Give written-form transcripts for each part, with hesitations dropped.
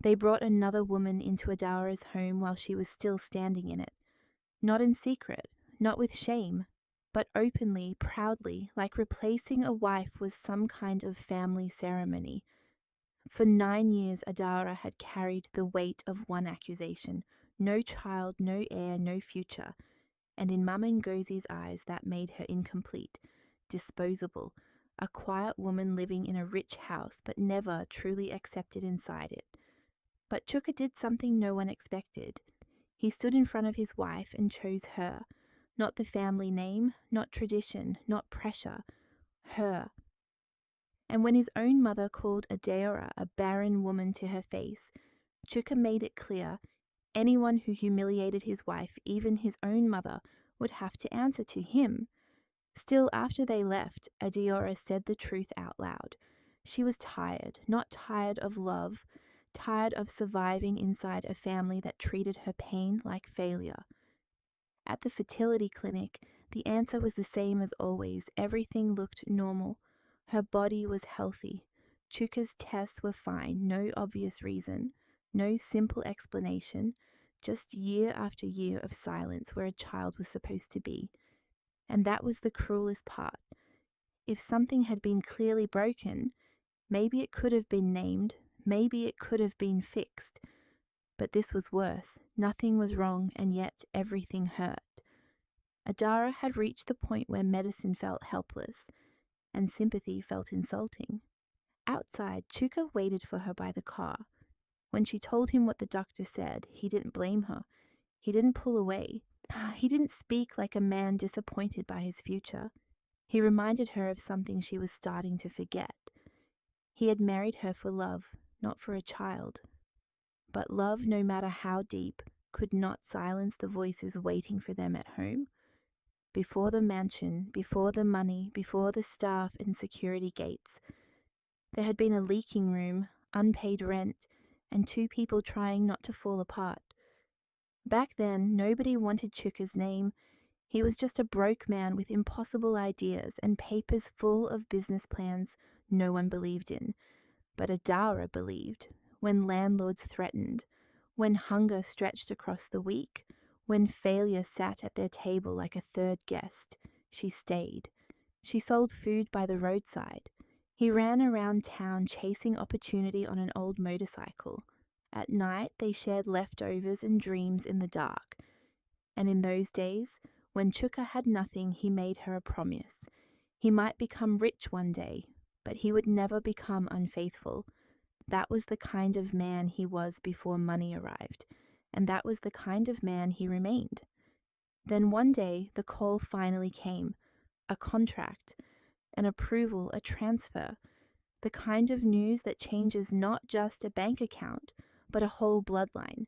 They brought another woman into Adara's home while she was still standing in it. Not in secret, not with shame, but openly, proudly, like replacing a wife was some kind of family ceremony. For 9 years, Adara had carried the weight of one accusation: no child, no heir, no future. And in Mama Ngozi's eyes, that made her incomplete, disposable, a quiet woman living in a rich house, but never truly accepted inside it. But Chuka did something no one expected. He stood in front of his wife and chose her. Not the family name, not tradition, not pressure. Her. And when his own mother called Adara a barren woman to her face, Chuka made it clear anyone who humiliated his wife, even his own mother, would have to answer to him. Still, after they left, Adara said the truth out loud. She was tired, not tired of love, tired of surviving inside a family that treated her pain like failure. At the fertility clinic, the answer was the same as always. Everything looked normal. Her body was healthy. Chuka's tests were fine, no obvious reason, no simple explanation, just year after year of silence where a child was supposed to be. And that was the cruelest part. If something had been clearly broken, maybe it could have been named, maybe it could have been fixed. But this was worse. Nothing was wrong, and yet everything hurt. Adara had reached the point where medicine felt helpless, and sympathy felt insulting. Outside, Chuka waited for her by the car. When she told him what the doctor said, he didn't blame her. He didn't pull away. He didn't speak like a man disappointed by his future. He reminded her of something she was starting to forget. He had married her for love, not for a child. But love, no matter how deep, could not silence the voices waiting for them at home. Before the mansion, before the money, before the staff and security gates, there had been a leaking room, unpaid rent, and 2 people trying not to fall apart. Back then, nobody wanted Chuka's name. He was just a broke man with impossible ideas and papers full of business plans no one believed in. But Adara believed. When landlords threatened, when hunger stretched across the week, when failure sat at their table like a third guest, she stayed. She sold food by the roadside. He ran around town chasing opportunity on an old motorcycle. At night, they shared leftovers and dreams in the dark. And in those days, when Chuka had nothing, he made her a promise. He might become rich one day, but he would never become unfaithful. That was the kind of man he was before money arrived, and that was the kind of man he remained. Then one day, the call finally came. A contract, an approval, a transfer. The kind of news that changes not just a bank account, but a whole bloodline.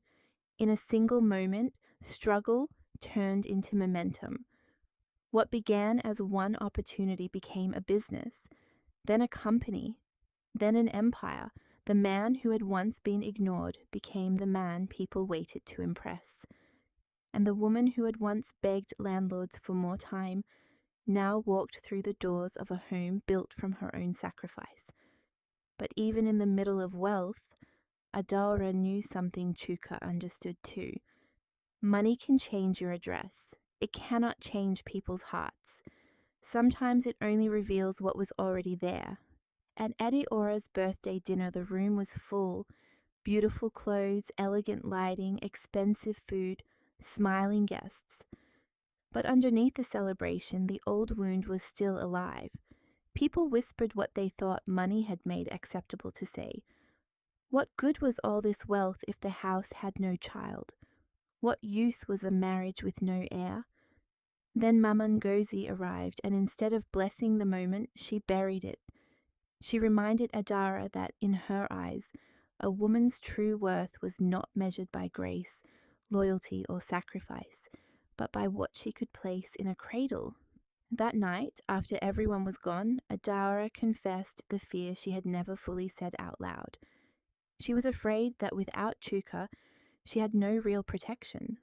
In a single moment, struggle turned into momentum. What began as one opportunity became a business, then a company, then an empire. The man who had once been ignored became the man people waited to impress. And the woman who had once begged landlords for more time now walked through the doors of a home built from her own sacrifice. But even in the middle of wealth, Adara knew something Chuka understood too. Money can change your address. It cannot change people's hearts. Sometimes it only reveals what was already there. At Adiora's birthday dinner, the room was full. Beautiful clothes, elegant lighting, expensive food, smiling guests. But underneath the celebration, the old wound was still alive. People whispered what they thought money had made acceptable to say. What good was all this wealth if the house had no child? What use was a marriage with no heir? Then Mama Ngozi arrived, and instead of blessing the moment, she buried it. She reminded Adara that, in her eyes, a woman's true worth was not measured by grace, loyalty, or sacrifice, but by what she could place in a cradle. That night, after everyone was gone, Adara confessed the fear she had never fully said out loud. She was afraid that without Chuka, she had no real protection,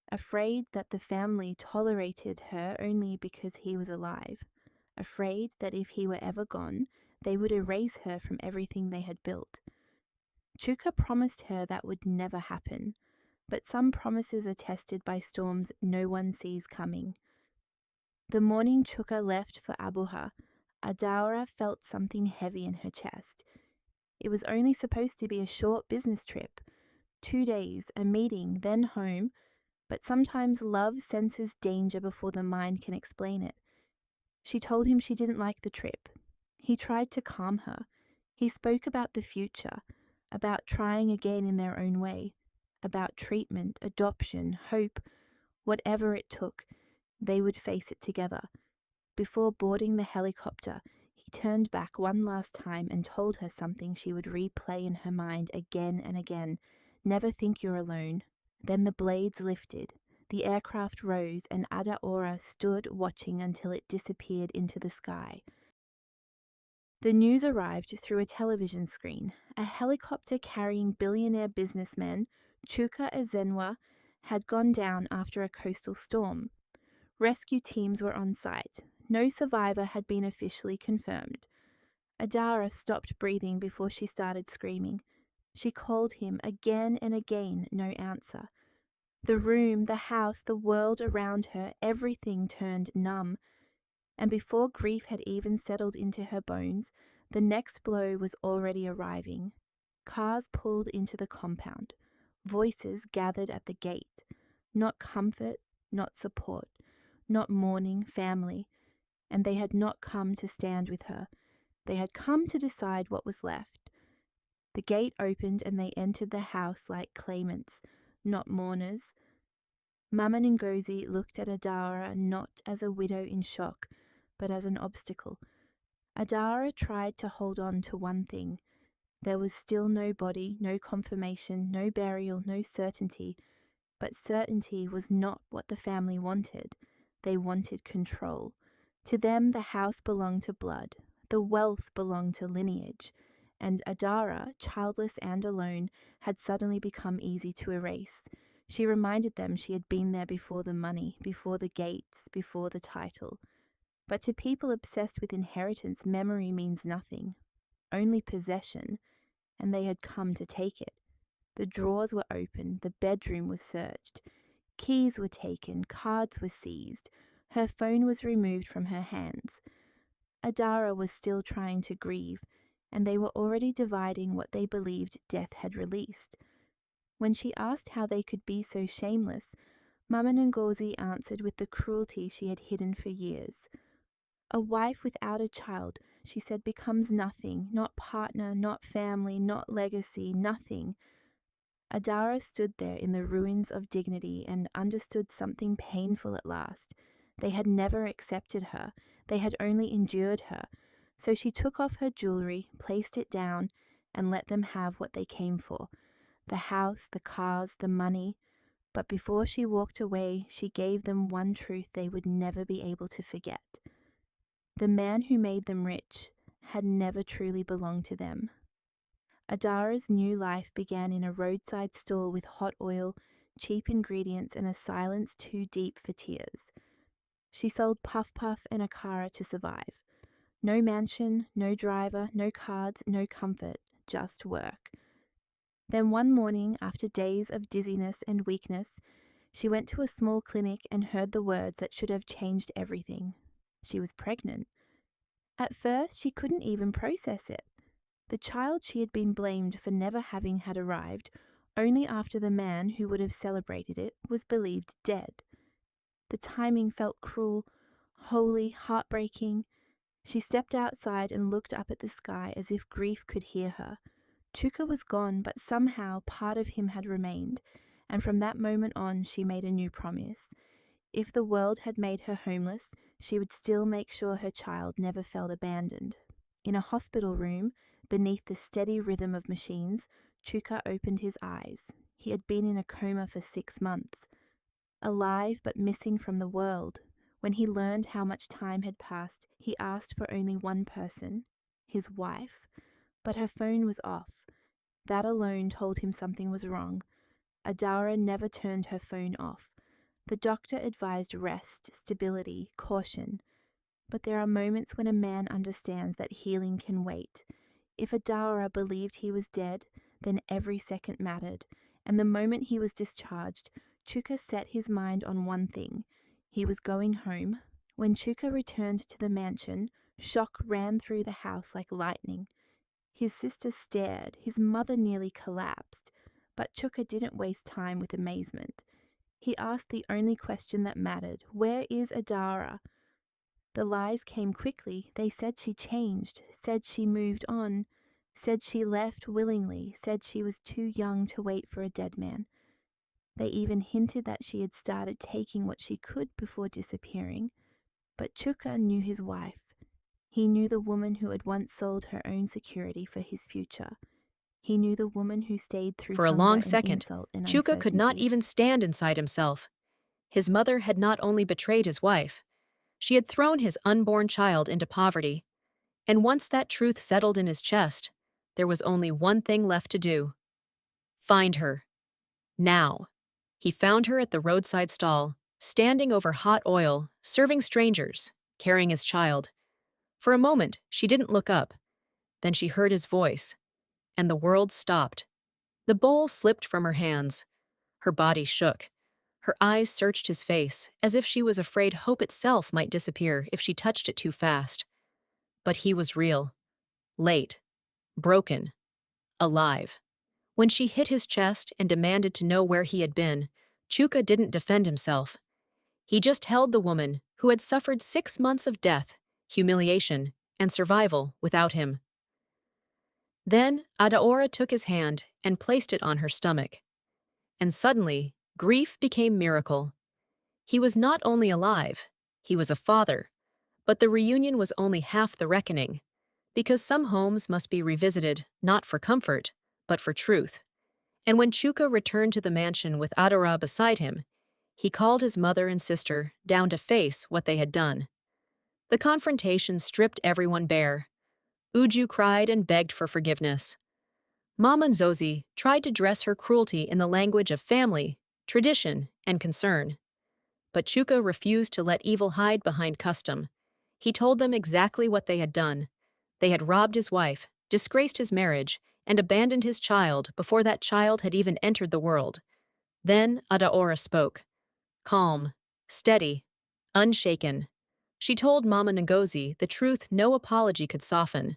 afraid that the family tolerated her only because he was alive, afraid that if he were ever gone, they would erase her from everything they had built. Chuka promised her that would never happen, but some promises are tested by storms no one sees coming. The morning Chuka left for Abuja, Adara felt something heavy in her chest. It was only supposed to be a short business trip, 2 days, a meeting, then home, but sometimes love senses danger before the mind can explain it. She told him she didn't like the trip. He tried to calm her. He spoke about the future, about trying again in their own way, about treatment, adoption, hope, whatever it took, they would face it together. Before boarding the helicopter, he turned back one last time and told her something she would replay in her mind again and again. Never think you're alone. Then the blades lifted. The aircraft rose and Ada Ora stood watching until it disappeared into the sky. The news arrived through a television screen. A helicopter carrying billionaire businessman Chuka Ezenwa had gone down after a coastal storm. Rescue teams were on site. No survivor had been officially confirmed. Adara stopped breathing before she started screaming. She called him again and again, no answer. The room, the house, the world around her, everything turned numb. And before grief had even settled into her bones, the next blow was already arriving. Cars pulled into the compound. Voices gathered at the gate. Not comfort, not support, not mourning, family. And they had not come to stand with her. They had come to decide what was left. The gate opened and they entered the house like claimants, not mourners. Mama Ngozi looked at Adara not as a widow in shock, but as an obstacle. Adara tried to hold on to one thing. There was still no body, no confirmation, no burial, no certainty. But certainty was not what the family wanted. They wanted control. To them, the house belonged to blood. The wealth belonged to lineage. And Adara, childless and alone, had suddenly become easy to erase. She reminded them she had been there before the money, before the gates, before the title. But to people obsessed with inheritance, memory means nothing, only possession, and they had come to take it. The drawers were open, the bedroom was searched. Keys were taken, cards were seized. Her phone was removed from her hands. Adara was still trying to grieve, and they were already dividing what they believed death had released. When she asked how they could be so shameless, Mama Ngozi answered with the cruelty she had hidden for years. A wife without a child, she said, becomes nothing, not partner, not family, not legacy, nothing. Adara stood there in the ruins of dignity and understood something painful at last. They had never accepted her. They had only endured her. So she took off her jewelry, placed it down, and let them have what they came for. The house, the cars, the money. But before she walked away, she gave them one truth they would never be able to forget. The man who made them rich had never truly belonged to them. Adara's new life began in a roadside stall with hot oil, cheap ingredients, and a silence too deep for tears. She sold puff puff and akara to survive. No mansion, no driver, no cards, no comfort, just work. Then one morning, after days of dizziness and weakness, she went to a small clinic and heard the words that should have changed everything. She was pregnant. At first, she couldn't even process it. The child she had been blamed for never having had arrived only after the man who would have celebrated it was believed dead. The timing felt cruel, wholly heartbreaking. She stepped outside and looked up at the sky as if grief could hear her. Chuka was gone, but somehow part of him had remained, and from that moment on she made a new promise. If the world had made her homeless, she would still make sure her child never felt abandoned. In a hospital room, beneath the steady rhythm of machines, Chuka opened his eyes. He had been in a coma for 6 months. Alive but missing from the world. When he learned how much time had passed, he asked for only one person, his wife, but her phone was off. That alone told him something was wrong. Adara never turned her phone off. The doctor advised rest, stability, caution. But there are moments when a man understands that healing can wait. If Adara believed he was dead, then every second mattered, and the moment he was discharged, Chuka set his mind on one thing. He was going home. When Chuka returned to the mansion, shock ran through the house like lightning. His sister stared, his mother nearly collapsed, but Chuka didn't waste time with amazement. He asked the only question that mattered: where is Adara? The lies came quickly. They said she changed, said she moved on, said she left willingly, said she was too young to wait for a dead man. They even hinted that she had started taking what she could before disappearing. But Chuka knew his wife. He knew the woman who had once sold her own security for his future. He knew the woman who stayed through For a hunger long and second, insult and Chuka could not uncertainty. even stand inside himself. His mother had not only betrayed his wife, she had thrown his unborn child into poverty. And once that truth settled in his chest, there was only one thing left to do: find her. Now. He found her at the roadside stall, standing over hot oil, serving strangers, carrying his child. For a moment, she didn't look up. Then she heard his voice, and the world stopped. The bowl slipped from her hands. Her body shook. Her eyes searched his face, as if she was afraid hope itself might disappear if she touched it too fast. But he was real. Late. Broken. Alive. When she hit his chest and demanded to know where he had been, Chuka didn't defend himself. He just held the woman who had suffered 6 months of death, humiliation, and survival without him. Then Adaora took his hand and placed it on her stomach. And suddenly, grief became miracle. He was not only alive, he was a father. But the reunion was only half the reckoning, because some homes must be revisited not for comfort, but for truth. And when Chuka returned to the mansion with Adara beside him, he called his mother and sister down to face what they had done. The confrontation stripped everyone bare. Uju cried and begged for forgiveness. Mama Nzozi tried to dress her cruelty in the language of family, tradition, and concern. But Chuka refused to let evil hide behind custom. He told them exactly what they had done. They had robbed his wife, disgraced his marriage, and abandoned his child before that child had even entered the world. Then Adaora spoke. Calm, steady, unshaken. She told Mama Ngozi the truth no apology could soften.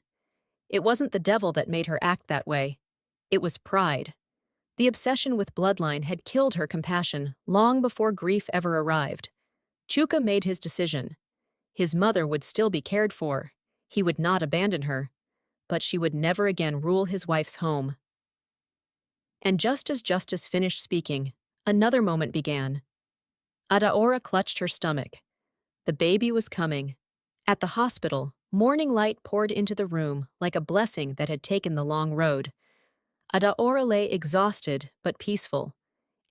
It wasn't the devil that made her act that way. It was pride. The obsession with bloodline had killed her compassion long before grief ever arrived. Chuka made his decision. His mother would still be cared for. He would not abandon her. But she would never again rule his wife's home. And just as Justice finished speaking, another moment began. Adaora clutched her stomach. The baby was coming. At the hospital, morning light poured into the room like a blessing that had taken the long road. Adaora lay exhausted but peaceful,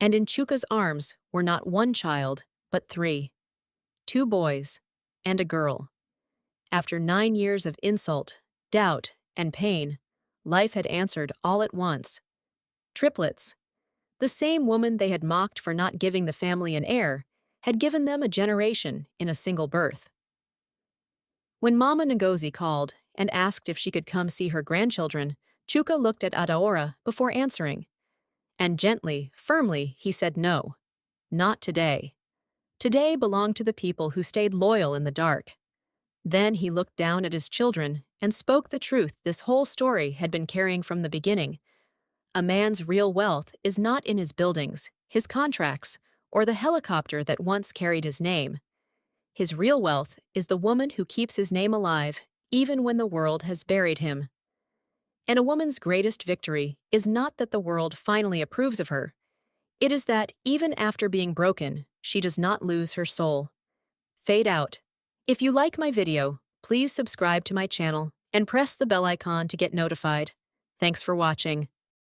and in Chuka's arms were not one child, but 3. 2 boys, and a girl. After 9 years of insult, doubt, and pain, life had answered all at once. Triplets. The same woman they had mocked for not giving the family an heir had given them a generation in a single birth. When Mama Ngozi called and asked if she could come see her grandchildren, Chuka looked at Adaora before answering. And gently, firmly, he said no. Not today. Today belonged to the people who stayed loyal in the dark. Then he looked down at his children and spoke the truth this whole story had been carrying from the beginning. A man's real wealth is not in his buildings, his contracts, or the helicopter that once carried his name. His real wealth is the woman who keeps his name alive, even when the world has buried him. And a woman's greatest victory is not that the world finally approves of her. It is that, even after being broken, she does not lose her soul. Fade out. If you like my video, please subscribe to my channel and press the bell icon to get notified. Thanks for watching.